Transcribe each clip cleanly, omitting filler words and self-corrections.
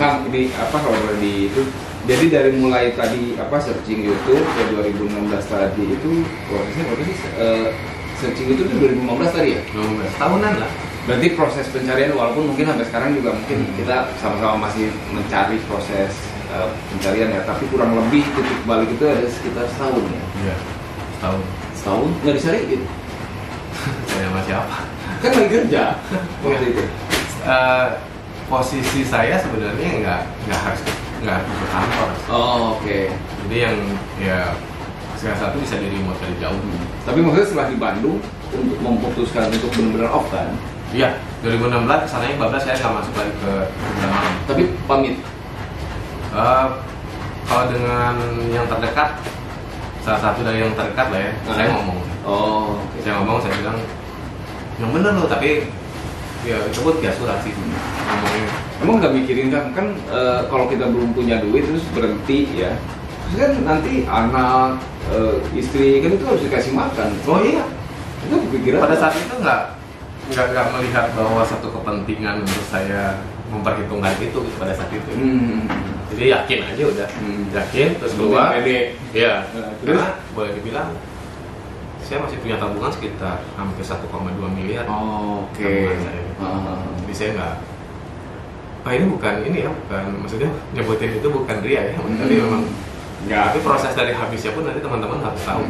Kang, ini apa kalau boleh di itu? Jadi dari mulai tadi searching YouTube ke 2016 tadi itu prosesnya berapa sih? Searching YouTube itu 2015 tadi ya? 2015 tahunan lah. Berarti proses pencarian walaupun mungkin sampai sekarang juga mungkin kita sama-sama masih mencari proses pencarian ya, tapi kurang lebih titik balik itu ada sekitar setahun ya? Iya, setahun. Setahun? Nggak disariin? Saya sama siapa? Kan lagi kerja waktu itu. Posisi saya sebenarnya nggak harus ke kantor. Oh, oke. Jadi yang ya segala satu bisa di remote dari jauh. Tapi maksudnya setelah di Bandung untuk memutuskan untuk benar-benar off kan? Iya, 2016 kesananya bablas saya nggak masuk lagi ke malam. Tapi pamit. Kalau dengan yang terdekat, salah satu dari yang terdekat lah ya, saya ngomong. Oh, saya ngomong, saya bilang yang bener loh, tapi ya itu pun gak surat sih ngomongnya. Emang nggak mikirin kan kalau kita belum punya duit terus berhenti ya, terus kan nanti anak istri kan itu harus dikasih makan. Oh iya, itu kepikiran pada saat itu nggak melihat bahwa satu kepentingan untuk saya memperhitungkan itu pada saat itu. Jadi yakin aja udah, yakin terus keluar. Iya, karena boleh dibilang saya masih punya tabungan sekitar hampir 1,2 miliar. Oh, oke. Jadi saya nggak, ini bukan ini ya, bukan maksudnya nyebutin itu bukan ria ya, tapi memang nggak. Tapi proses dari habisnya pun nanti teman-teman harus tahu.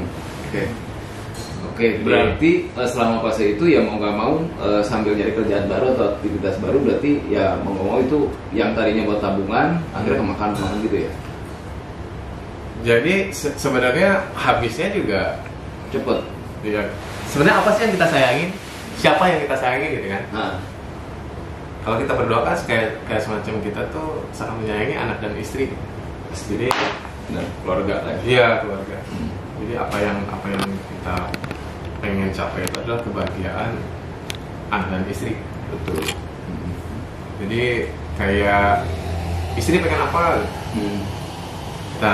Oke, berarti selama fase itu ya mau nggak mau sambil nyari kerjaan baru atau aktivitas baru, berarti ya mau nggak mau itu yang tadinya buat tabungan akhirnya kemakan gitu ya. Jadi sebenarnya habisnya juga cepet. Iya. Sebenarnya apa sih yang kita sayangin? Siapa yang kita sayangin gitu kan? Kalau kita berdoa kan kayak semacam kita tuh sangat menyayangi anak dan istri. Jadi dan keluarga lah. Iya, keluarga. Jadi apa yang kita pengen capai itu adalah kebahagiaan anak dan istri. Betul. Jadi kayak istri pengen apa? Kita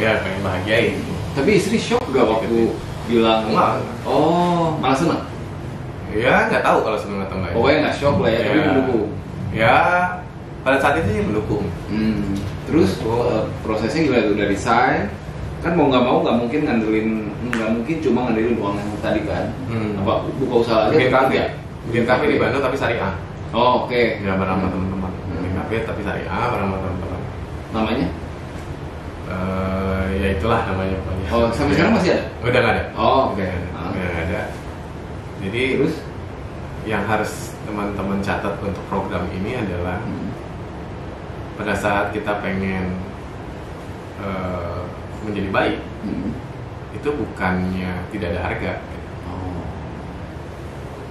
ya pengen bahagiain. Tapi istri shock gak waktu bilang? Enggak. Oh, malah senang? Ya nggak tahu kalau senang atau enggak. Pokoknya nggak shock lah ya, tapi mendukung. Ya pada saat itu dia mendukung. Terus prosesnya gimana tuh dari resign? Kan mau nggak mungkin cuma ngandelin uang yang tadi kan? Apa buka usaha aja? Bikin kafe di Bandung tapi syariah. Oh, oke. Ya bersama teman-teman. Bikin kafe tapi syariah bersama teman-teman. Namanya? Ya itulah namanya pokoknya. Oh, sampai sekarang masih ada? Udah nggak ada. Oh, oke. Udah nggak ada. Jadi terus yang harus teman-teman catat untuk program ini adalah pada saat kita pengen menjadi baik, itu bukannya tidak ada harga.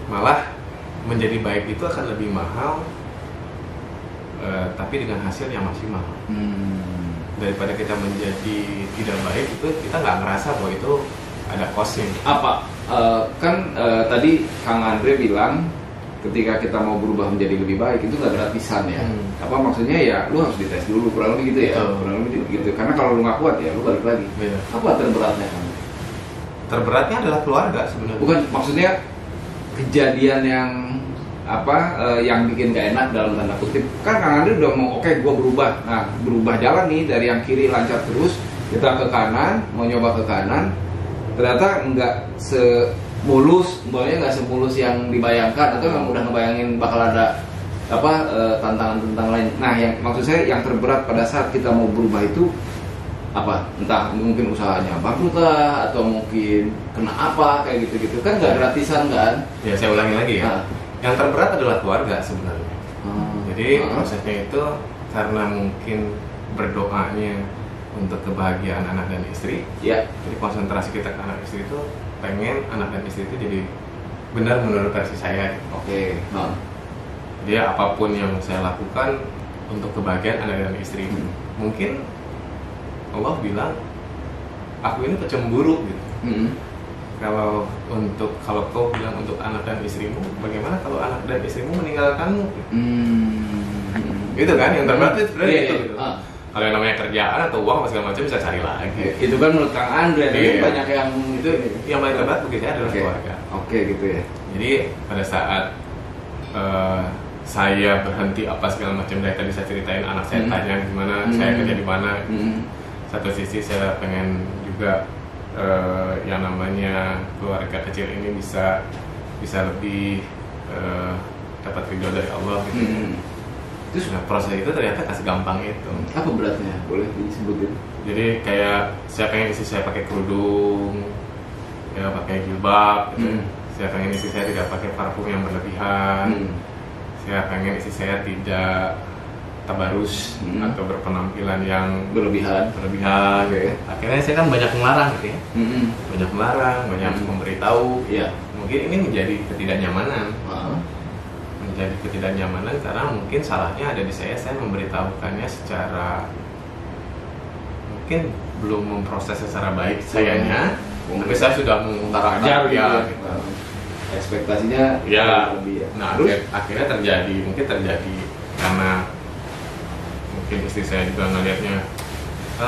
Malah menjadi baik itu akan lebih mahal, tapi dengan hasil yang maksimal. Daripada kita menjadi tidak baik itu kita nggak ngerasa bahwa itu ada costnya. Apa? Tadi Kang Andre bilang ketika kita mau berubah menjadi lebih baik itu nggak gratisan ya. Apa maksudnya ya lu harus dites dulu kurang lebih gitu ya. Kurang lebih gitu. Karena kalau lu nggak kuat ya lu balik lagi. Apa terberatnya kan? Terberatnya adalah keluarga sebenarnya. Bukan, maksudnya kejadian yang yang bikin gak enak dalam tanda kutip. Kan Kang Andre udah mau oke, gua berubah. Nah, berubah jalan nih dari yang kiri lancar terus kita ke kanan, mau nyoba ke kanan. Ternyata nggak semulus, nggak semulus yang dibayangkan, atau memang udah ngebayangin bakal ada tantangan-tantangan lain. Nah, yang maksud saya yang terberat pada saat kita mau berubah itu apa? Entah mungkin usahanya bangkrut lah, atau mungkin kena apa kayak gitu-gitu kan nggak gratisan kan? Ya saya ulangi lagi ya. Yang terberat adalah keluarga sebenarnya. Jadi prosesnya itu karena mungkin berdoanya untuk kebahagiaan anak dan istri. Ya. Jadi konsentrasi kita ke anak istri itu pengen anak dan istri itu jadi benar menurut versi saya. Oke. Jadi apapun yang saya lakukan untuk kebahagiaan anak dan istri. Mungkin Allah bilang aku ini pecemburu gitu. Kalau kau bilang untuk anak dan istrimu, bagaimana kalau anak dan istrimu meninggalkanmu? Gitu kan yang terberat itu sebenarnya itu. Gitu. Kalau yang namanya kerjaan atau uang segala macam bisa cari lagi. Itu kan menurut Kang Andre, banyak yang itu yang paling terberat bagi saya adalah keluarga. Oke, gitu ya. Jadi pada saat saya berhenti apa segala macam. Dari tadi saya ceritain anak saya tanya gimana, saya kerja di mana. Satu sisi saya pengen juga yang namanya keluarga kecil ini bisa lebih dapat ridho dari Allah gitu. Terus proses itu ternyata kasih gampang itu. Apa beratnya? Boleh disebutin? Jadi kayak saya pengen istri saya pakai kerudung, ya pakai jilbab gitu. Saya pengen istri saya tidak pakai parfum yang berlebihan. Saya pengen istri saya tidak tabarus atau berpenampilan yang berlebihan. Okay. Akhirnya saya kan banyak melarang gitu ya. Banyak melarang, banyak memberitahu. Yeah. Mungkin ini menjadi ketidaknyamanan. Menjadi ketidaknyamanan karena mungkin salahnya ada di saya memberitahukannya secara mungkin belum memproses secara baik sayanya. Tapi saya sudah ajar ya. Gitu. Ekspektasinya ya lebih ya. Nah, akhirnya mungkin terjadi karena mungkin istri saya juga ngelihatnya,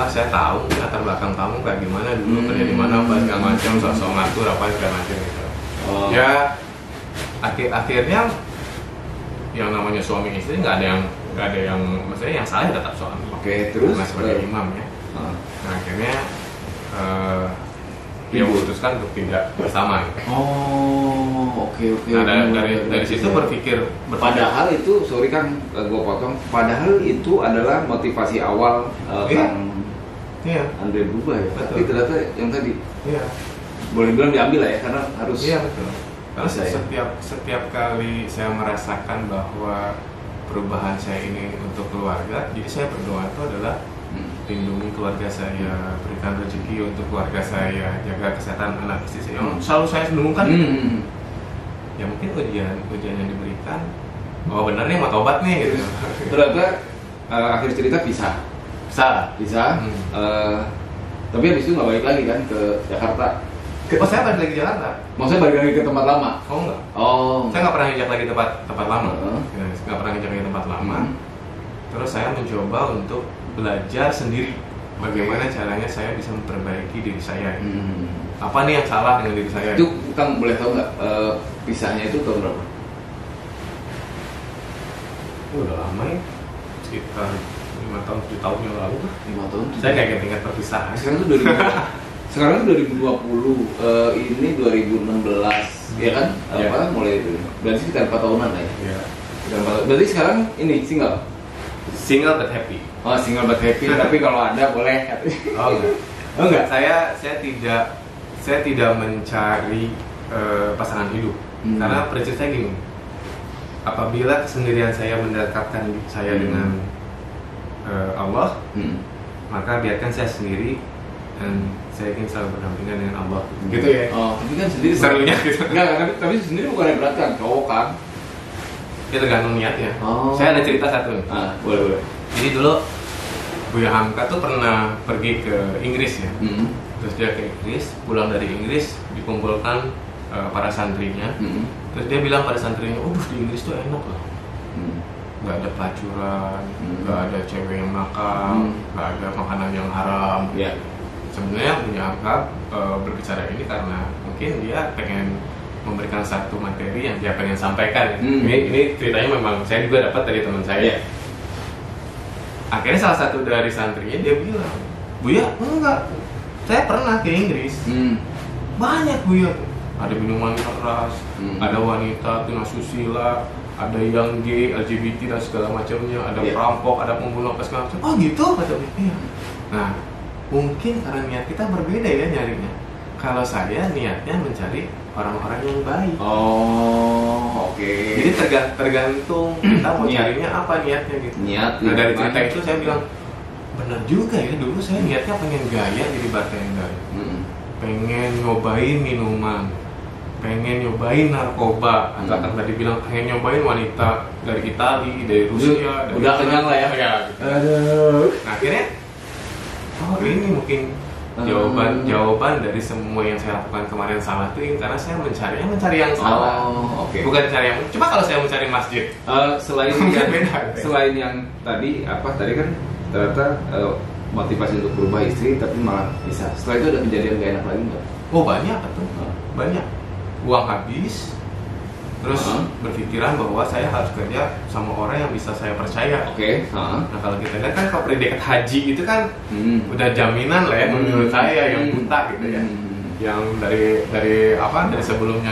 saya tahu latar belakang kamu kayak gimana dulu, kerja di mana apa segala macam, sosok ngatur apa segala macam gitu. Ya akhirnya yang namanya suami istri nggak ada yang maksudnya yang salah tetap suami. Oke, terus sebagai imam ya. Nah akhirnya dia memutuskan untuk tidak bersama. Oke. Nah dari situ berpikir. Padahal itu, sorry kan gue potong. Padahal itu adalah motivasi awal kan Andre berubah ya. Betul. Tapi ternyata yang tadi. Iya. Boleh bilang diambil lah ya, karena harus. Iya betul. Karena setiap kali saya merasakan bahwa perubahan saya ini untuk keluarga, jadi saya berdoa itu adalah lindungi keluarga saya, berikan rezeki untuk keluarga saya, jaga kesehatan anak istri saya. Yang selalu saya dengungkan. Ya mungkin ujian yang diberikan, benar nih mau tobat nih gitu. Ternyata akhir cerita pisah. Tapi habis itu nggak balik lagi kan ke Jakarta. Saya balik lagi ke Jakarta. Maksudnya balik lagi ke tempat lama? Enggak. Saya nggak pernah ngejak lagi tempat lama. Nggak pernah ngejak lagi tempat lama. Terus saya mencoba untuk belajar sendiri bagaimana caranya saya bisa memperbaiki diri saya. Apa nih yang salah dengan diri saya? Itu Kang boleh tahu nggak pisahnya itu tahun berapa? Udah lama ya, sekitar 5 tahun 7 tahun yang lalu. 5 tahun. Saya kayak tingkat perpisahan. Sekarang itu 2020, ini 2016, ya kan? Ya. Mulai itu. Berarti sekitar 4 tahunan lah ya. Iya. Berarti sekarang ini single but happy. Single but happy. Tapi kalau ada boleh. Enggak. Saya tidak mencari pasangan hidup. Karena prinsip saya gini. Apabila kesendirian saya mendekatkan saya dengan Allah, maka biarkan saya sendiri dan saya ingin selalu berdampingan dengan Allah. Gitu ya. Tapi kan sendiri serunya gitu. Enggak, tapi sendiri bukan yang berat kan, cowok kan. Ya tergantung niatnya. Saya ada cerita satu nih. Boleh. Jadi dulu Buya Hamka tuh pernah pergi ke Inggris ya. Terus dia ke Inggris, pulang dari Inggris dikumpulkan para santrinya. Terus dia bilang pada santrinya, di Inggris tuh enak loh. Gak ada pelacuran, gak ada cewek yang nakal, gak ada makanan yang haram. Yeah. Sebenarnya Buya Hamka berbicara ini karena mungkin dia pengen memberikan satu materi yang dia pengen sampaikan. Ini ceritanya memang saya juga dapat dari teman saya. Akhirnya salah satu dari santrinya dia bilang, Buya, enggak, saya pernah ke Inggris. Banyak Buya, ada minuman keras, ada wanita tuna susila, ada yang gay, LGBT dan segala macamnya, ada perampok, ada pembunuh apa segala macam. Oh gitu kata dia. Nah, mungkin karena niat kita berbeda ya nyarinya. Kalau saya niatnya mencari orang-orang yang baik. Oke. Jadi tergantung kita mau carinya apa niatnya gitu. Nah dari cerita itu saya bilang benar juga ya, dulu saya niatnya pengen gaya jadi bartender, pengen nyobain minuman, pengen nyobain narkoba, atau tadi bilang pengen nyobain wanita dari Italia, dari Rusia. Udah kenyang lah ya. Gitu. Nah akhirnya ini mungkin jawaban dari semua yang saya lakukan kemarin salah itu karena saya mencari yang salah. Bukan cari yang. Coba kalau saya mencari masjid. Selain yang tadi kan ternyata motivasi untuk berubah istri tapi malah bisa. Setelah itu ada kejadian gak enak lagi nggak? Banyak tuh. Banyak. Uang habis, Terus berpikiran bahwa saya harus kerja sama orang yang bisa saya percaya. Oke. Nah kalau kita lihat kan kalau predikat haji itu kan udah jaminan lah ya menurut saya yang buta gitu ya. Yang dari sebelumnya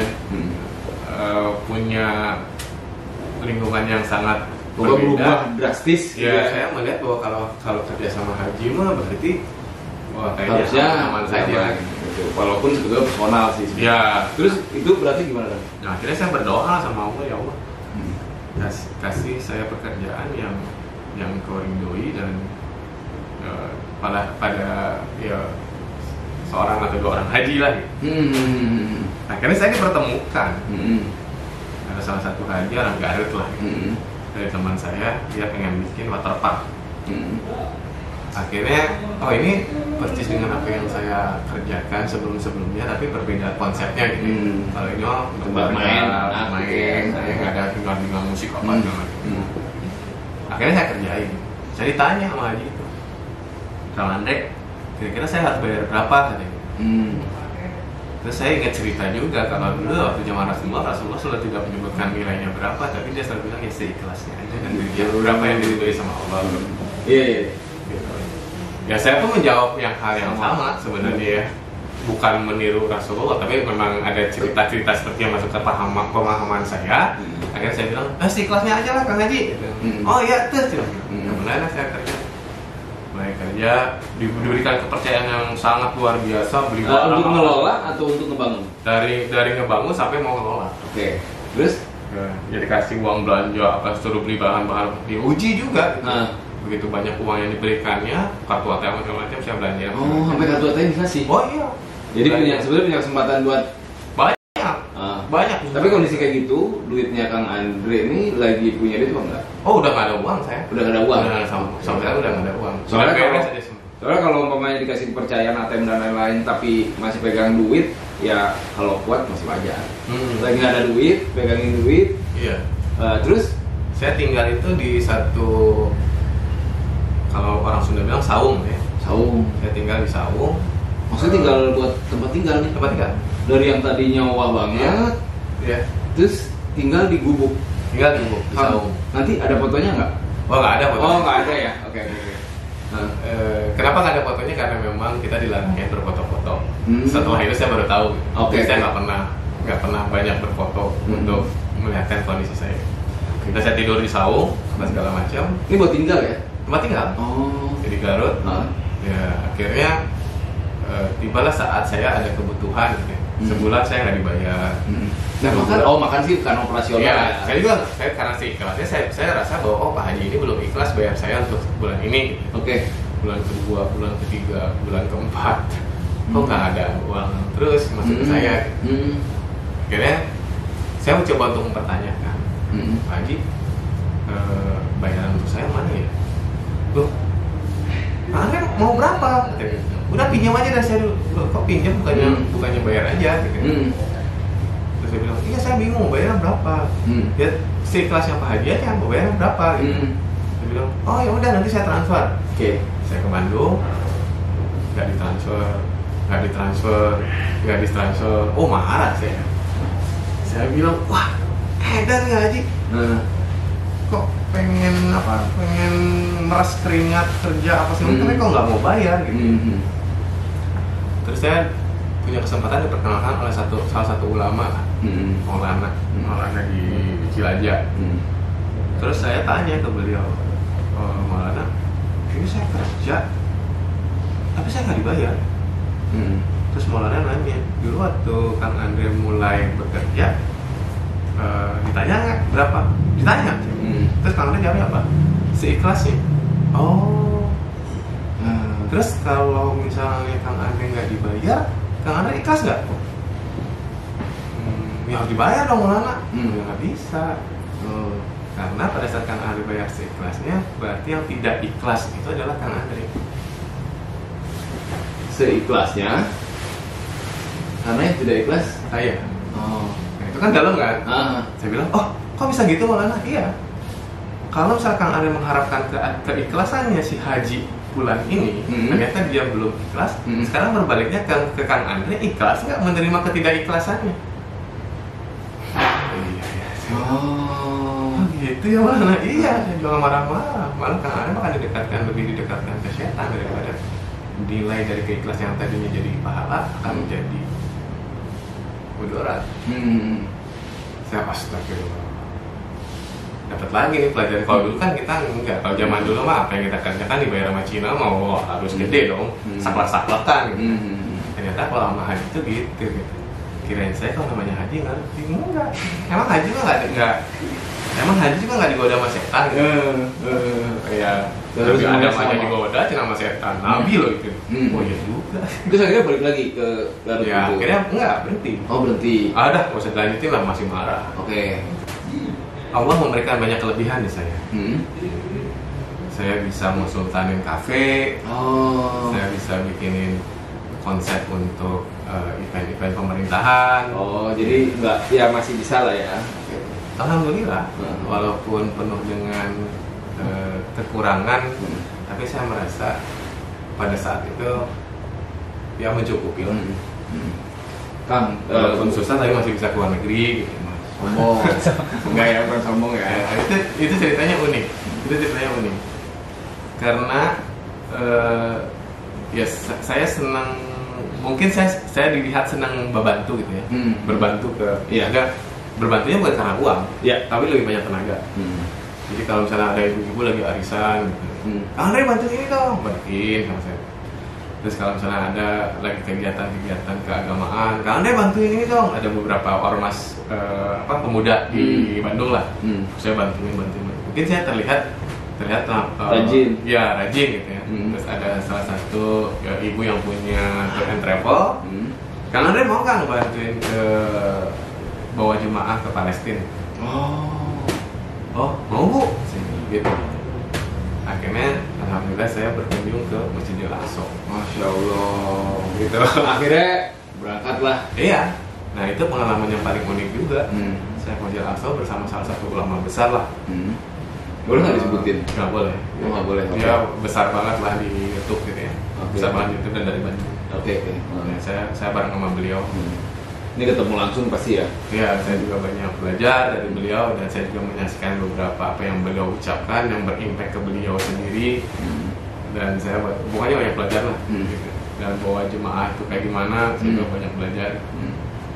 punya lingkungan yang sangat berubah drastis. Ya, saya melihat bahwa kalau kerja sama haji mah berarti harusnya aman saja. Gitu. Walaupun sebetulnya personal sih. Ya. Terus itu berarti gimana? Nah, akhirnya saya berdoa sama Allah, ya Allah, kasih saya pekerjaan yang kau ridhoi dan pada ya seorang atau dua orang haji lah. Akhirnya saya dipertemukan. Ada salah satu haji orang Garut lah. Dari teman saya, dia pengen bikin waterpark. Akhirnya, ini persis dengan apa yang saya kerjakan sebelumnya, tapi berbeda konsepnya gitu. Kalau ini tempat main, saya nggak ada tinggal musik apa segala macam. Akhirnya saya kerjain. Saya ditanya sama Haji itu, Kang Andre, kira-kira saya harus bayar berapa katanya? Terus saya ingat cerita juga kalau dulu waktu zaman Rasulullah sudah tidak menyebutkan nilainya berapa, tapi dia selalu bilang ya seikhlasnya aja kan, berapa yang diridhoi sama Allah. Iya. Ya saya pun menjawab hal yang sama sebenarnya ya, bukan meniru Rasulullah, tapi memang ada cerita-cerita seperti yang masuk ke pemahaman saya. Akhirnya saya bilang, seikhlasnya aja lah Kang Haji. Oh iya terus. Kemudian saya kerja, diberikan kepercayaan yang sangat luar biasa. Untuk ngelola atau untuk ngebangun? Dari ngebangun sampai mau ngelola. Oke. Terus? Ya dikasih uang belanja, suruh beli bahan-bahan, diuji juga. Begitu banyak uang yang diberikannya, kartu ATM macam-macam saya belanja. Oh, sampai kartu ATM dikasih? Oh iya. Jadi sebenarnya punya kesempatan buat banyak. Tapi kondisi kayak gitu, duitnya Kang Andre ini lagi punya duit apa enggak? Oh, udah nggak ada uang saya. Udah nggak ada uang. Sampai sekarang udah nggak ada uang. Soalnya kalau umpamanya dikasih kepercayaan ATM dan lain-lain, tapi masih pegang duit, ya kalau kuat masih wajar. Lagi nggak ada duit, pegangin duit. Iya. Terus saya tinggal itu di satu, kalau orang Sunda bilang saung ya. Saung. Saya tinggal di saung. Maksudnya tinggal buat tempat tinggal nih? Tempat tinggal. Dari yang tadinya wah banget, ya. Terus tinggal di gubuk. Tinggal di gubuk, di saung. Nanti ada fotonya nggak? Oh nggak ada fotonya. Oh nggak ada ya? Oke. Kenapa nggak ada fotonya? Karena memang kita dilarang berfoto-foto. Setelah itu saya baru tahu. Saya nggak pernah banyak berfoto untuk melihatkan kondisi saya. Kita saya tidur di saung, segala macam. Ini buat tinggal ya? Tempat tinggal. Oh. Jadi Garut. Ya akhirnya tibalah saat saya ada kebutuhan. Gitu. Sebulan saya nggak dibayar. Makan sih bukan operasional. Ya, saya juga karena sih ikhlasnya saya rasa bahwa Pak Haji ini belum ikhlas bayar saya untuk bulan ini. Oke. Bulan kedua, bulan ketiga, bulan keempat, kok nggak ada uang terus masuk ke saya. Akhirnya saya mencoba untuk mempertanyakan, Pak Haji, bayaran untuk saya mana ya? Loh, kan mau berapa? Udah pinjam aja dari saya dulu. Loh, kok pinjam bukannya bayar aja gitu. Terus saya bilang, iya saya bingung bayar berapa. Ya seikhlasnya Pak Haji aja mau bayar berapa gitu. Saya bilang, oh ya udah nanti saya transfer. Oke. Saya ke Bandung, nggak ditransfer. Oh marah saya. Saya bilang, wah edan nggak Haji? Kok pengen meras keringat kerja apa sih? Tapi kok nggak mau bayar gitu. Terus saya punya kesempatan diperkenalkan oleh salah satu ulama, Maulana di Cilacap. Terus saya tanya ke beliau, Maulana, ini saya kerja, tapi saya nggak dibayar. Terus Maulana nanya, dulu waktu Kang Andre mulai bekerja, ditanya nggak berapa? Ditanya. Terus Kang Andre jawabnya apa? Seikhlasnya. Oh. Terus kalau misalnya Kang Andre nggak dibayar, Kang Andre ikhlas nggak? Ya harus dibayar dong Maulana. Ya nggak bisa. Karena pada saat Kang Andre bayar seikhlasnya, berarti yang tidak ikhlas itu adalah Kang Andre. Seikhlasnya? Karena yang tidak ikhlas? Saya. Nah, itu kan dalam kan? Saya bilang, oh kok bisa gitu Maulana? Iya. Kalau misalkan Andre mengharapkan keikhlasannya si Haji bulan ini, ternyata dia belum ikhlas. Sekarang berbaliknya ke Kang Andre, ikhlas nggak menerima ketidakikhlasannya? Iya. Oh, gitu ya mana? Iya, saya juga nggak marah-marah. Malah kadang-kadang akan lebih didekatkan ke setan daripada nilai dari keikhlasan yang tadinya jadi pahala akan menjadi mudarat. Saya astagfirullah. Dapat lagi nih pelajaran. Kalau dulu kan kita enggak, kalau zaman dulu mah apa yang kita kerjakan dibayar sama Cina mau harus gede dong, saklek-saklekan gitu. Ternyata kalau sama haji itu gitu. Kirain saya kalau namanya haji ngerti, enggak. Emang haji juga nggak digoda sama setan gitu. Kayak Nabi Adam aja digoda cina sama setan, Nabi loh itu. Oh iya juga. Terus akhirnya balik lagi ke Garut ya, itu? Akhirnya enggak, berhenti. Oh berhenti. Ada, nggak usah dilanjutin lah, masih marah. Oke. Allah memberikan banyak kelebihan di saya. Saya bisa konsultanin kafe. Saya bisa bikinin konsep untuk event-event pemerintahan. Oh, jadi enggak, ya masih bisa lah ya. Alhamdulillah, walaupun penuh dengan kekurangan, tapi saya merasa pada saat itu ya mencukupi lah. Kang, walaupun susah tapi masih bisa keluar negeri gitu. Sombong. Enggak ya, bukan sombong ya. Itu ceritanya unik. Karena ya saya senang, mungkin saya dilihat senang membantu gitu ya. Berbantu ke enggak, berbantunya bukan karena uang, tapi lebih banyak tenaga. Jadi kalau misalnya ada ibu-ibu lagi arisan gitu, Andre bantu ini dong, bantuin sama saya. Terus kalau misalnya ada lagi kegiatan keagamaan, Andre bantuin ini dong. Ada beberapa ormas pemuda di Bandung lah, saya bantuin. Mungkin saya terlihat rajin. Ya rajin gitu ya. Terus ada salah satu ibu yang punya tour and travel, Andre mau kan bantuin ke bawa jemaah ke Palestina. Oh mau bu, gitu. Akhirnya alhamdulillah saya berkunjung ke Masjidil Aqsa. Masya Allah. Gitu. Akhirnya berangkatlah. Iya. Nah itu pengalaman yang paling unik juga. Saya ke Masjidil Aqsa bersama salah satu ulama besar lah. Boleh nggak disebutin? Nggak boleh. Oh nggak boleh. Dia besar banget lah di YouTube gitu ya. Besar banget di YouTube dan dari Bandung. Oke. Saya bareng sama beliau. Ini ketemu langsung pasti ya? Iya, saya juga banyak belajar dari beliau dan saya juga menyaksikan beberapa apa yang beliau ucapkan yang berimpact ke beliau sendiri. Dan saya pokoknya banyak belajar lah. Gitu. Dan bawa jemaah itu kayak gimana, saya juga banyak belajar.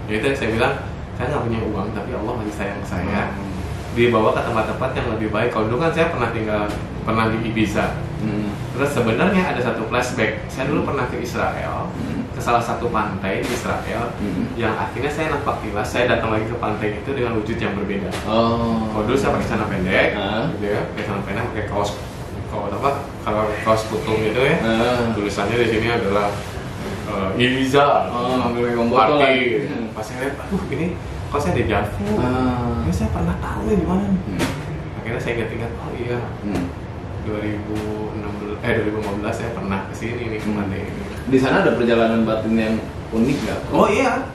Ya itu yang saya bilang, saya nggak punya uang tapi Allah masih sayang saya. Dibawa ke tempat-tempat yang lebih baik. Kalau dulu kan saya pernah di Ibiza. Terus sebenarnya ada satu flashback. Saya dulu pernah ke Israel, ke salah satu pantai di Israel, yang akhirnya saya nampak tilas. Saya datang lagi ke pantai itu dengan wujud yang berbeda. Kalau dulu saya pakai celana pendek, gitu ya, pakai celana pendek, pakai kaos kutung gitu ya. Tulisannya di sini adalah Ibiza, ambil botol lagi. Pas saya lihat, ini kok saya dejavu. Ini saya pernah tahu nih di mana nih. Akhirnya saya ingat-ingat, oh iya. 2015 saya pernah kesini nih ke pantai ini. Di sana ada perjalanan batin yang unik nggak? Oh iya.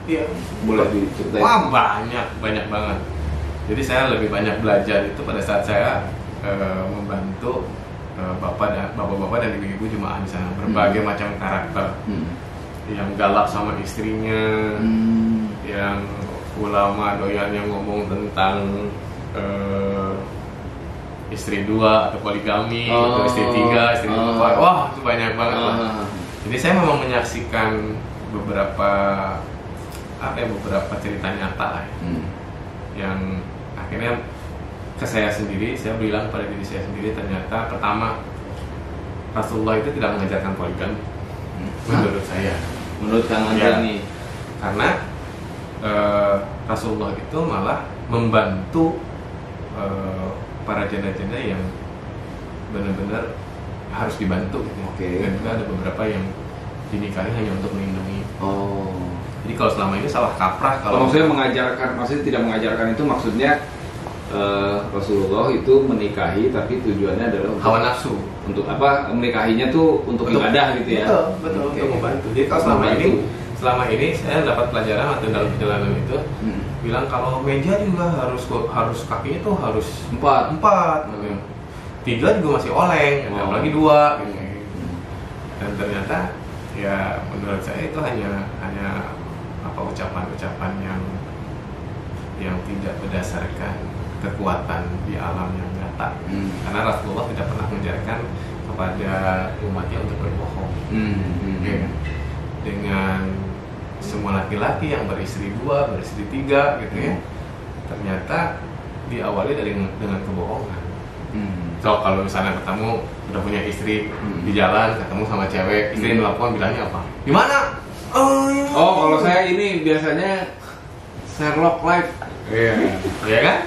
Boleh diceritain? Wah banyak banget. Jadi saya lebih banyak belajar itu pada saat saya membantu bapak-bapak dan ibu-ibu jemaah di sana, berbagai macam karakter. Yang galak sama istrinya, yang ulama doyan yang ngomong tentang istri 2 atau poligami, atau istri 3, istri 4. Wah, itu banyak banget lah. Jadi saya memang menyaksikan beberapa cerita nyata lah, yang akhirnya ke saya sendiri, saya bilang pada diri saya sendiri, ternyata pertama Rasulullah itu tidak mengajarkan poligami. Menurut saya, menurut Kang Andre nih, karena Rasulullah itu malah membantu para janda-janda yang benar-benar harus dibantu gitu. Dan juga ada beberapa yang dinikahi hanya untuk melindungi. Jadi kalau selama ini salah kaprah kalau maksudnya tidak mengajarkan itu maksudnya Rasulullah itu menikahi tapi tujuannya adalah hawa nafsu. Untuk apa? Menikahinya tuh untuk ibadah gitu ya. Betul, untuk membantu. Jadi kalau selama ini saya dapat pelajaran atau dalam perjalanan itu bilang kalau meja juga harus kakinya tuh harus 4. 3 juga masih oleng, apalagi 2 gitu. Dan ternyata ya menurut saya itu hanya ucapan-ucapan yang yang tidak berdasarkan kekuatan di alam yang nyata. Karena Rasulullah tidak pernah mengajarkan kepada umatnya untuk berbohong. Okay. Dengan semua laki-laki yang beristri 2, beristri 3 gitu ya, ternyata diawali dengan kebohongan. So kalau misalnya ketemu udah punya istri di jalan, ketemu sama cewek, istri nelfon bilangnya apa? Gimana? Oh kalau saya ini biasanya Sherlock Live. Iya kan?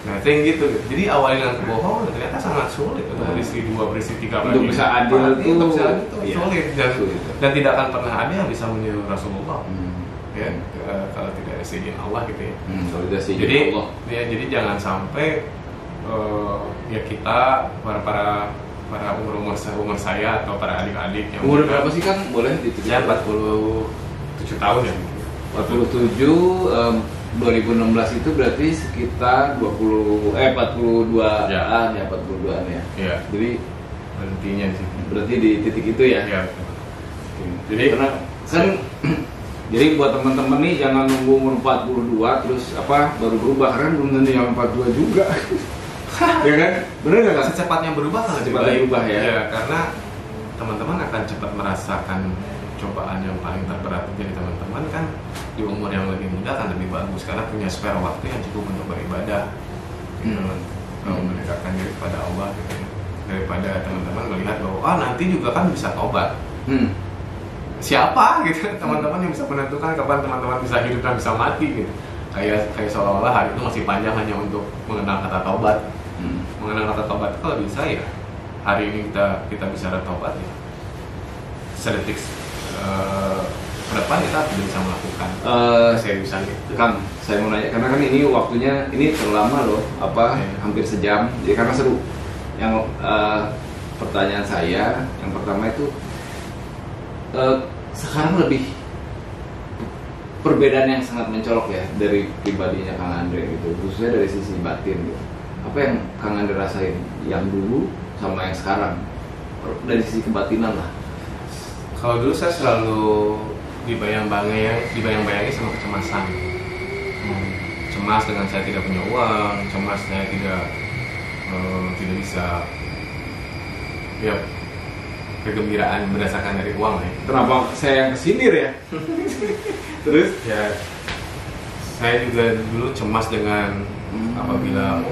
Nah, yang gitu. Jadi awalnya dengan kebohongan ternyata sangat sulit untuk beristri 2, beristri 3 untuk bisa adil itu sulit dan tidak akan pernah ada yang bisa meniru Rasulullah. Ya, kalau tidak seizin Allah gitu ya. Kalau tidak seizin Allah. Ya, jadi jangan sampai ya kita para umur saya atau para adik-adik yang umur berapa sih kan boleh ditulis? Ya 47 tahun ya. 47 2016 itu berarti sekitar 42-an ya, 42-an ya. Iya. Jadi berhentinya sih. Berarti di titik itu ya. Iya. Jadi karena kan jadi buat teman-teman nih jangan nunggu umur 42 terus baru berubah, karena belum tentu yang 42 juga. Ya kan? Benar enggak kan? Secepatnya berubah kan Secepatnya berubah ya. Ya, karena teman-teman akan cepat merasakan cobaan yang paling terberat. Jadi teman-teman kan di umur yang lebih muda kan lebih bagus karena punya spare waktu yang cukup untuk beribadah, kalau mendekatkan diri kepada Allah gitu ya. Daripada teman-teman melihat bahwa nanti juga kan bisa tobat. Siapa gitu teman-teman yang bisa menentukan kapan teman-teman bisa hidup dan bisa mati gitu. Kayak seolah-olah hari itu masih panjang hanya untuk mengenal kata tobat. Mengenal kata tobat kalau bisa ya hari ini kita bisa bertobat ya sedetik ke depan kita tidak bisa melakukan seriusan itu. Kang, saya mau nanya karena kan ini waktunya ini terlama loh, hampir sejam. Jadi karena seru. Yang pertanyaan saya yang pertama itu sekarang lebih perbedaan yang sangat mencolok ya dari pribadinya Kang Andre gitu, khususnya dari sisi batin gitu. Apa yang Kang Andre rasain yang dulu sama yang sekarang dari sisi kebatinan lah? Kalau dulu saya selalu dibayang-bayangi sama kecemasan. Cemas dengan saya tidak punya uang, cemas saya tidak bisa ya kegembiraan berdasarkan dari uang ya. Kenapa saya yang kesindir ya? Terus ya saya juga dulu cemas dengan apabila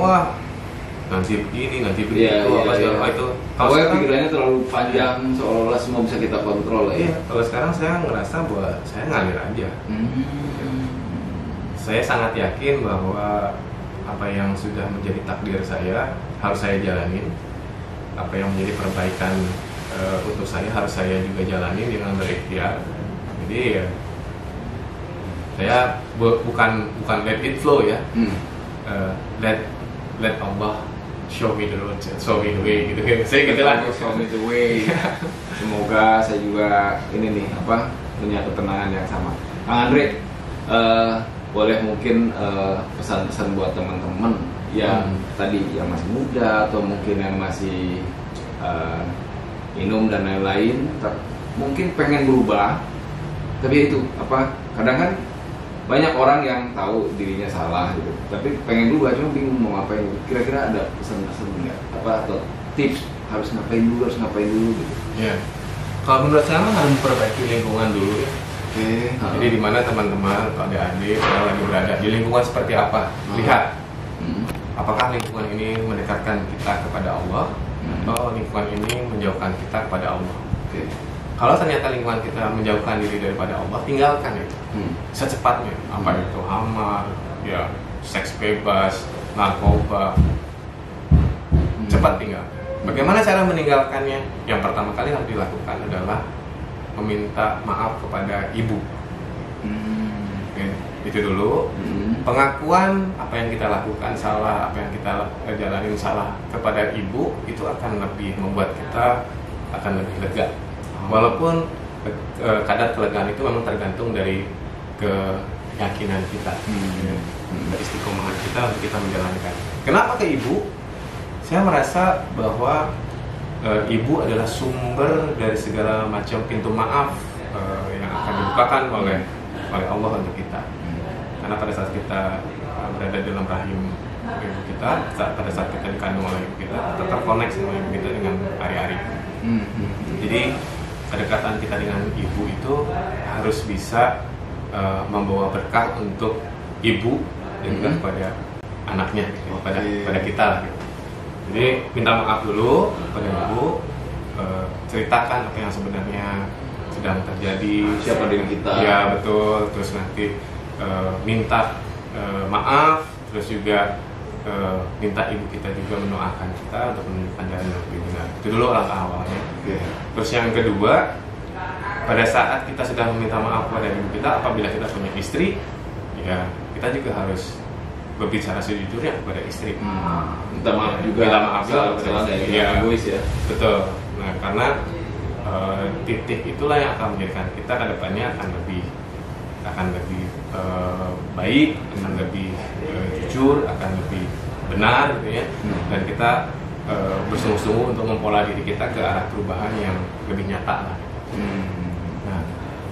nanti begini, nanti begitu, itu. Kalau pikirannya terlalu panjang, seolah-olah semua bisa kita kontrol ya. Kalau sekarang saya ngerasa bahwa saya ngalir aja. Saya sangat yakin bahwa apa yang sudah menjadi takdir saya harus saya jalanin. Apa yang menjadi perbaikan untuk saya harus saya juga jalani dengan berikhtiar. Jadi ya saya bukan let it flow ya. Let Allah show me the road, show me the way gitu. Saya gitu lah. Show me the way. Semoga saya juga ini nih punya ketenangan yang sama. Kang Andre, boleh mungkin pesan-pesan buat teman-teman yang tadi yang masih muda atau mungkin yang masih minum dan lain-lain, mungkin pengen berubah, tapi itu kadang kan banyak orang yang tahu dirinya salah gitu, tapi pengen berubah cuma bingung mau ngapain. Kira-kira ada pesan-pesan nggak atau tips harus ngapain dulu gitu? Ya, kalau menurut saya harus memperbaiki lingkungan dulu ya. Jadi di mana teman-teman atau adik-adik yang lagi berada di lingkungan seperti apa, lihat apakah lingkungan ini mendekatkan kita kepada Allah atau lingkungan ini menjauhkan kita kepada Allah. Kalau ternyata lingkungan kita menjauhkan diri daripada Allah, tinggalkan itu secepatnya. Apa itu amar, ya seks bebas, narkoba, cepat tinggal. Bagaimana cara meninggalkannya? Yang pertama kali harus dilakukan adalah meminta maaf kepada ibu. Itu dulu. Pengakuan apa yang kita lakukan salah, apa yang kita jalanin salah kepada ibu itu akan lebih membuat kita akan lebih lega. Walaupun kadar kelegaan itu memang tergantung dari keyakinan kita, istiqomahan kita untuk kita menjalankan. Kenapa ke ibu? Saya merasa bahwa ibu adalah sumber dari segala macam pintu maaf yang akan dibukakan oleh Allah untuk kita. Karena pada saat kita berada dalam rahim ibu kita, pada saat kita dikandung oleh ibu kita terkonek sama ibu kita dengan hari-hari. Jadi kedekatan kita dengan ibu itu harus bisa membawa berkah untuk ibu dan juga kepada anaknya, gitu, pada kita lah, gitu. Jadi minta maaf dulu pada ibu, ceritakan apa yang sebenarnya sedang terjadi, siapa diri kita. Ya betul. Terus nanti minta maaf, terus juga minta ibu kita juga mendoakan kita untuk menunjukkan jalan yang lebih benar. Itu dulu langkah awalnya. Terus yang kedua, pada saat kita sudah meminta maaf kepada ibu kita, apabila kita punya istri, ya kita juga harus berbicara sejujurnya kepada istri. Minta maaf juga. Minta maaf juga salah dari egois ya. Betul. Nah, karena titik itulah yang akan menjadikan kita ke depannya akan lebih baik, akan lebih jujur, akan lebih benar, gitu ya. Dan kita bersungguh-sungguh untuk mempola diri kita ke arah perubahan yang lebih nyata lah. Nah,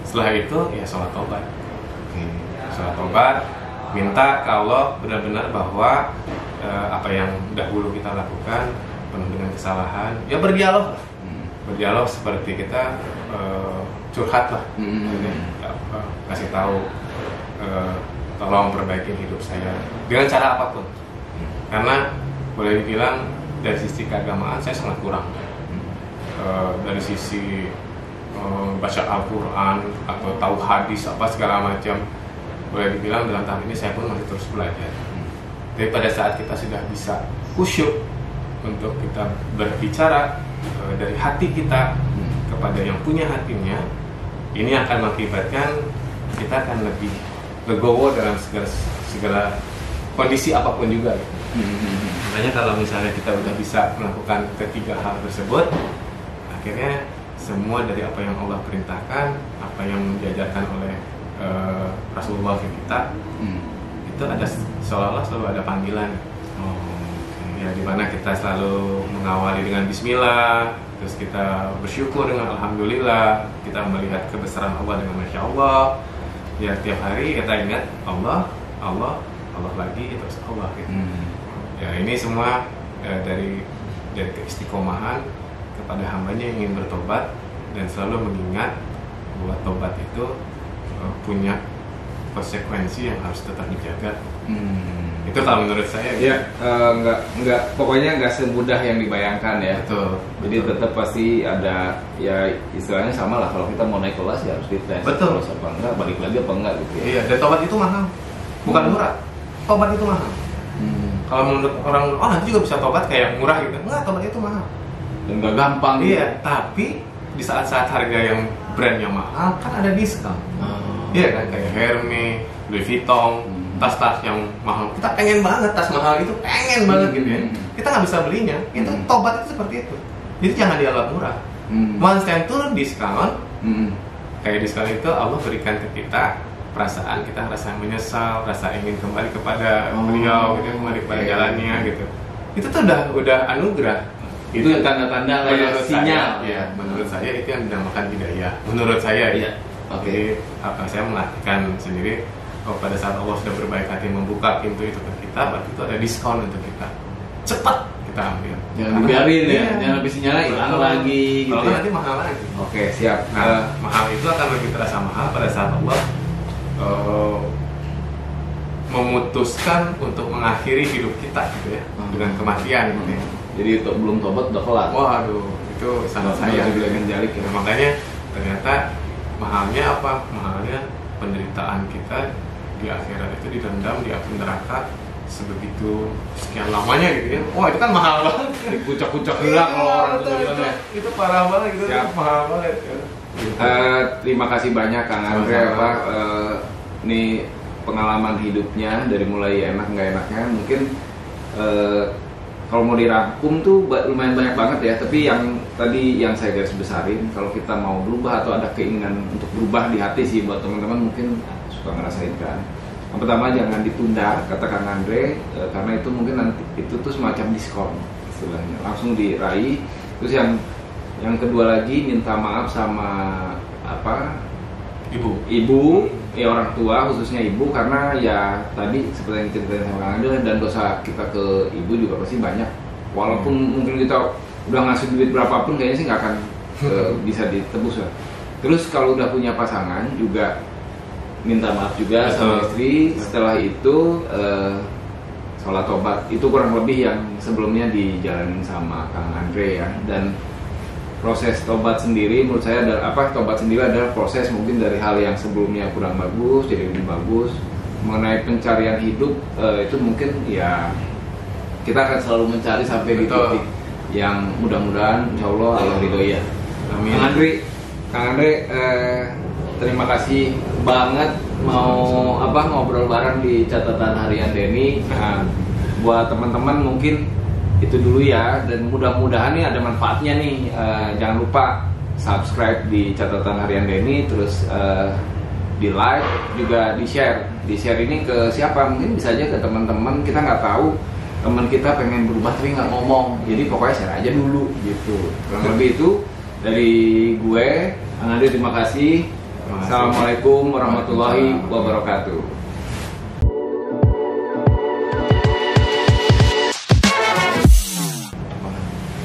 setelah itu ya sholat tobat. Sholat tobat, minta ke Allah benar-benar bahwa apa yang dahulu kita lakukan penuh dengan kesalahan, ya berdialog lah. Berdialog seperti kita curhat lah, kasih tahu, tolong perbaiki hidup saya dengan cara apapun. Karena boleh dibilang dari sisi keagamaan saya sangat kurang. Dari sisi baca Al-Quran atau tahu hadis apa segala macam, boleh dibilang dalam tahap ini saya pun masih terus belajar. Tapi pada saat kita sudah bisa khusyuk untuk kita berbicara dari hati kita kepada yang punya hatinya, ini akan mengakibatkan kita akan lebih legowo dalam segala kondisi apapun juga. Makanya kalau misalnya kita udah bisa melakukan ketiga hal tersebut, akhirnya semua dari apa yang Allah perintahkan, apa yang diajarkan oleh Rasulullah ke kita, itu ada seolah-olah selalu ada panggilan. Ya, dimana kita selalu mengawali dengan Bismillah, terus kita bersyukur dengan Alhamdulillah, kita melihat kebesaran Allah dengan Masya Allah. Ya, tiap hari kita ingat Allah lagi, terus Allah gitu. Ya, ini semua dari keistiqomahan kepada hambanya yang ingin bertobat dan selalu mengingat bahwa tobat itu punya konsekuensi yang harus tetap dijaga. Itu kalau menurut saya. Ya, nggak pokoknya nggak semudah yang dibayangkan ya. Betul. Jadi tetap pasti ada, ya istilahnya sama lah, kalau kita mau naik kelas ya harus dites. Betul. Terus apa enggak, balik lagi apa enggak gitu ya. Iya, dan tobat itu mahal, bukan murah. Tobat itu mahal. Kalau menurut orang, nanti juga bisa tobat kayak murah gitu. Enggak, tobat itu mahal. Dan nggak gampang. Iya, tapi di saat-saat harga yang brandnya mahal kan ada diskon. Iya kan, kayak Hermes, Louis Vuitton, tas-tas yang mahal. Kita pengen banget tas mahal itu, pengen banget gitu ya. Kita nggak bisa belinya. Itu tobat itu seperti itu. Jadi jangan dianggap murah. Once time turun diskon, kayak diskon itu Allah berikan ke kita perasaan, kita rasa menyesal, rasa ingin kembali kepada beliau, gitu, kembali kepada jalannya gitu. Itu tuh udah anugerah. Itu tanda-tanda menurut sinyal. Ya, menurut saya itu yang dinamakan hidayah. Menurut saya ya. Jadi saya melatihkan sendiri, pada saat Allah sudah berbaik hati membuka pintu itu ke kita, berarti itu ada diskon untuk kita. Cepat kita ambil. Jangan dibiarin ya, jangan habis sinyalnya hilang lagi gitu. Kalau nanti mahal lagi. Oke, siap. Nah, mahal itu akan lebih terasa mahal pada saat Allah memutuskan untuk mengakhiri hidup kita gitu ya, dengan kematian gitu ya. Jadi belum tobat udah kelar. Waduh, itu sangat sayang. Jalik ya. Makanya ternyata mahalnya apa? Mahalnya penderitaan kita di akhirat itu direndam di api neraka sebegitu sekian lamanya gitu ya. Wah, itu kan mahal banget. Dikucak-kucak hilang kalau orang itu bilang ya. Itu parah banget gitu. Siap. Mahal banget. Terima kasih banyak Kang Andre ini pengalaman hidupnya dari mulai enak nggak enaknya. Mungkin kalau mau dirangkum tuh lumayan banyak banget ya. Tapi yang tadi yang saya garis besarin, kalau kita mau berubah atau ada keinginan untuk berubah di hati sih, buat teman-teman mungkin suka ngerasain kan. Yang pertama, jangan ditunda, kata Kang Andre, karena itu mungkin nanti itu tuh semacam diskon istilahnya, langsung diraih. Terus yang kedua lagi, minta maaf sama ibu ya orang tua khususnya ibu, karena ya tadi seperti yang ceritain sama Kang Andre, dan dosa kita ke ibu juga pasti banyak. Walaupun mungkin kita udah ngasih duit berapapun, kayaknya sih nggak akan bisa ditebus lah. Terus kalau udah punya pasangan juga minta maaf juga sama istri. Setelah itu sholat tobat, itu kurang lebih yang sebelumnya dijalanin sama Kang Andre ya. Dan proses tobat sendiri menurut saya adalah tobat sendiri adalah proses mungkin dari hal yang sebelumnya kurang bagus jadi lebih bagus. Mengenai pencarian hidup, itu mungkin ya kita akan selalu mencari sampai di titik yang mudah-mudahan insya Allah Allah ridhoi ya. Amin. Kang Andre, terima kasih banget mau ngobrol bareng di catatan harian Denny. Nah, buat teman-teman mungkin itu dulu ya, dan mudah-mudahan nih ada manfaatnya nih. Jangan lupa subscribe di catatan harian Denny, terus di like juga di share ini ke siapa, mungkin bisa aja ke teman-teman. Kita nggak tahu teman kita pengen berubah tapi nggak ngomong, jadi pokoknya share aja dulu gitu. Kurang lebih itu dari gue, Kang Andre, terima kasih. Assalamualaikum warahmatullahi wabarakatuh.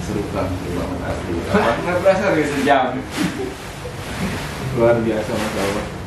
Seru banget asli. Nggak berasa dari sejam. Luar biasa, Mas Allah.